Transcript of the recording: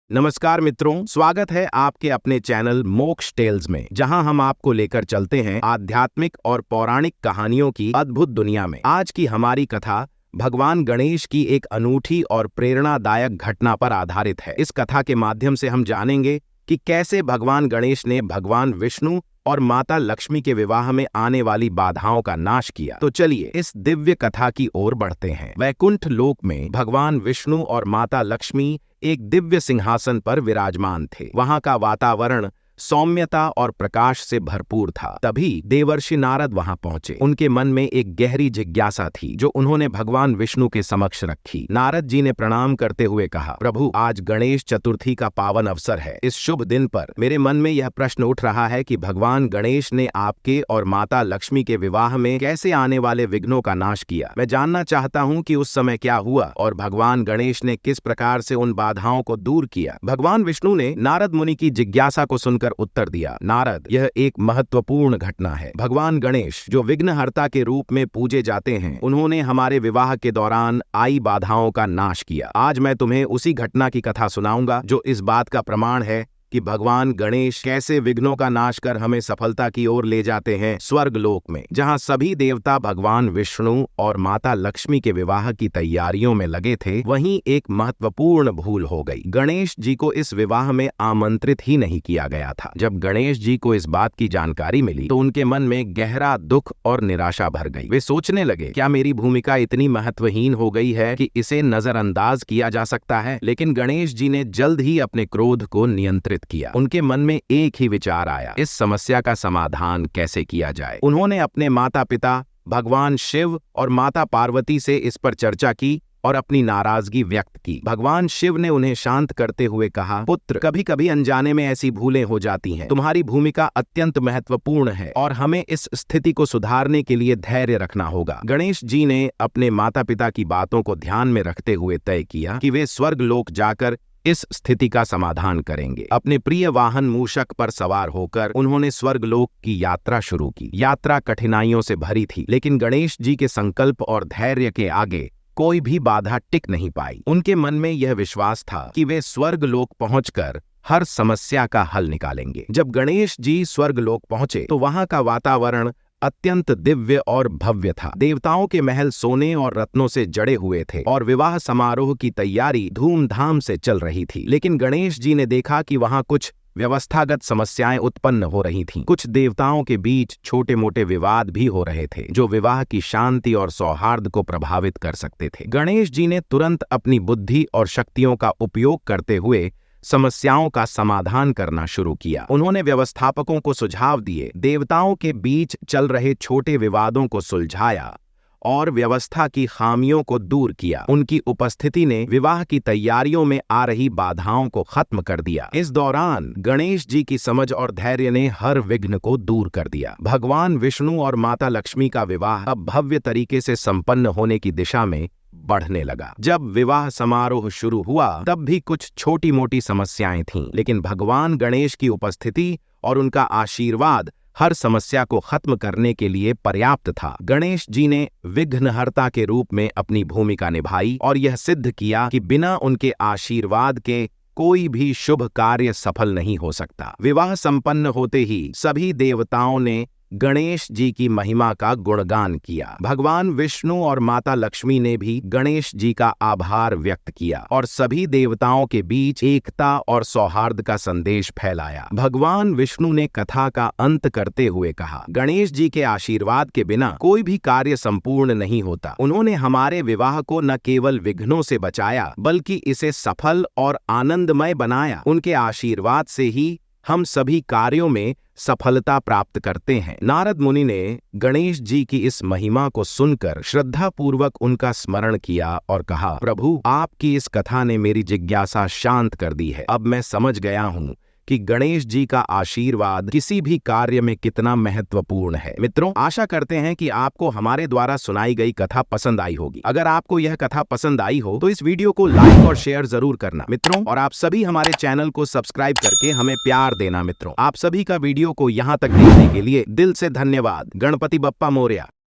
नमस्कार मित्रों, स्वागत है आपके अपने चैनल मोक्ष टेल्स में, जहां हम आपको लेकर चलते हैं आध्यात्मिक और पौराणिक कहानियों की अद्भुत दुनिया में। आज की हमारी कथा भगवान गणेश की एक अनूठी और प्रेरणादायक घटना पर आधारित है। इस कथा के माध्यम से हम जानेंगे कि कैसे भगवान गणेश ने भगवान विष्णु और माता लक्ष्मी के विवाह में आने वाली बाधाओं का नाश किया। तो चलिए इस दिव्य कथा की ओर बढ़ते हैं। वैकुंठ लोक में भगवान विष्णु और माता लक्ष्मी एक दिव्य सिंहासन पर विराजमान थे। वहां का वातावरण सौम्यता और प्रकाश से भरपूर था। तभी देवर्षि नारद वहां पहुंचे। उनके मन में एक गहरी जिज्ञासा थी, जो उन्होंने भगवान विष्णु के समक्ष रखी। नारद जी ने प्रणाम करते हुए कहा, प्रभु, आज गणेश चतुर्थी का पावन अवसर है। इस शुभ दिन पर मेरे मन में यह प्रश्न उठ रहा है कि भगवान गणेश ने आपके और माता लक्ष्मी के विवाह में कैसे आने वाले विघ्नों का नाश किया। मैं जानना चाहता हूँ कि उस समय क्या हुआ और भगवान गणेश ने किस प्रकार से उन बाधाओं को दूर किया। भगवान विष्णु ने नारद मुनि की जिज्ञासा को सुनकर उत्तर दिया, नारद, यह एक महत्वपूर्ण घटना है। भगवान गणेश, जो विघ्नहर्ता के रूप में पूजे जाते हैं, उन्होंने हमारे विवाह के दौरान आई बाधाओं का नाश किया। आज मैं तुम्हें उसी घटना की कथा सुनाऊंगा, जो इस बात का प्रमाण है कि भगवान गणेश कैसे विघ्नों का नाश कर हमें सफलता की ओर ले जाते हैं। स्वर्ग लोक में, जहां सभी देवता भगवान विष्णु और माता लक्ष्मी के विवाह की तैयारियों में लगे थे, वहीं एक महत्वपूर्ण भूल हो गई। गणेश जी को इस विवाह में आमंत्रित ही नहीं किया गया था। जब गणेश जी को इस बात की जानकारी मिली तो उनके मन में गहरा दुख और निराशा भर गई। वे सोचने लगे, क्या मेरी भूमिका इतनी महत्वहीन हो गई है कि इसे नजरअंदाज किया जा सकता है। लेकिन गणेश जी ने जल्द ही अपने क्रोध को नियंत्रित किया। उनके मन में एक ही विचार आया, इस समस्या का समाधान कैसे किया जाए। उन्होंने अपने माता पिता भगवान शिव और माता पार्वती से इस पर चर्चा की और अपनी नाराजगी व्यक्त की। भगवान शिव ने उन्हें शांत करते हुए कहा, पुत्र, कभी कभी अनजाने में ऐसी भूलें हो जाती हैं। तुम्हारी भूमिका अत्यंत महत्वपूर्ण है और हमें इस स्थिति को सुधारने के लिए धैर्य रखना होगा। गणेश जी ने अपने माता पिता की बातों को ध्यान में रखते हुए तय किया कि वे स्वर्ग लोक जाकर इस स्थिति का समाधान करेंगे। अपने प्रिय वाहन मूषक पर सवार होकर उन्होंने स्वर्गलोक की यात्रा शुरू की। यात्रा कठिनाइयों से भरी थी, लेकिन गणेश जी के संकल्प और धैर्य के आगे कोई भी बाधा टिक नहीं पाई। उनके मन में यह विश्वास था कि वे स्वर्गलोक पहुंचकर हर समस्या का हल निकालेंगे। जब गणेश जी स्वर्गलोक पहुंचे तो वहां का वातावरण अत्यंत दिव्य और भव्य था। देवताओं के महल सोने और रत्नों से जड़े हुए थे और विवाह समारोह की तैयारी धूमधाम से चल रही थी। लेकिन गणेश जी ने देखा कि वहां कुछ व्यवस्थागत समस्याएं उत्पन्न हो रही थीं। कुछ देवताओं के बीच छोटे मोटे विवाद भी हो रहे थे, जो विवाह की शांति और सौहार्द को प्रभावित कर सकते थे। गणेश जी ने तुरंत अपनी बुद्धि और शक्तियों का उपयोग करते हुए समस्याओं का समाधान करना शुरू किया। उन्होंने व्यवस्थापकों को सुझाव दिए, देवताओं के बीच चल रहे छोटे विवादों को सुलझाया और व्यवस्था की खामियों को दूर किया। उनकी उपस्थिति ने विवाह की तैयारियों में आ रही बाधाओं को खत्म कर दिया। इस दौरान गणेश जी की समझ और धैर्य ने हर विघ्न को दूर कर दिया। भगवान विष्णु और माता लक्ष्मी का विवाह अब भव्य तरीके से संपन्न होने की दिशा में बढ़ने लगा। जब विवाह समारोह शुरू हुआ तब भी कुछ छोटी मोटी समस्याएं थीं, लेकिन भगवान गणेश की उपस्थिति और उनका आशीर्वाद हर समस्या को खत्म करने के लिए पर्याप्त था। गणेश जी ने विघ्नहर्ता के रूप में अपनी भूमिका निभाई और यह सिद्ध किया कि बिना उनके आशीर्वाद के कोई भी शुभ कार्य सफल नहीं हो सकता। विवाह संपन्न होते ही सभी देवताओं ने गणेश जी की महिमा का गुणगान किया। भगवान विष्णु और माता लक्ष्मी ने भी गणेश जी का आभार व्यक्त किया और सभी देवताओं के बीच एकता और सौहार्द का संदेश फैलाया। भगवान विष्णु ने कथा का अंत करते हुए कहा, गणेश जी के आशीर्वाद के बिना कोई भी कार्य संपूर्ण नहीं होता। उन्होंने हमारे विवाह को न केवल विघ्नों से बचाया, बल्कि इसे सफल और आनंदमय बनाया। उनके आशीर्वाद से ही हम सभी कार्यों में सफलता प्राप्त करते हैं। नारद मुनि ने गणेश जी की इस महिमा को सुनकर श्रद्धापूर्वक उनका स्मरण किया और कहा, प्रभु, आपकी इस कथा ने मेरी जिज्ञासा शांत कर दी है। अब मैं समझ गया हूँ कि गणेश जी का आशीर्वाद किसी भी कार्य में कितना महत्वपूर्ण है। मित्रों, आशा करते हैं कि आपको हमारे द्वारा सुनाई गई कथा पसंद आई होगी। अगर आपको यह कथा पसंद आई हो तो इस वीडियो को लाइक और शेयर जरूर करना मित्रों, और आप सभी हमारे चैनल को सब्सक्राइब करके हमें प्यार देना। मित्रों, आप सभी का वीडियो को यहाँ तक देखने के लिए दिल से धन्यवाद। गणपति बप्पा मोरया।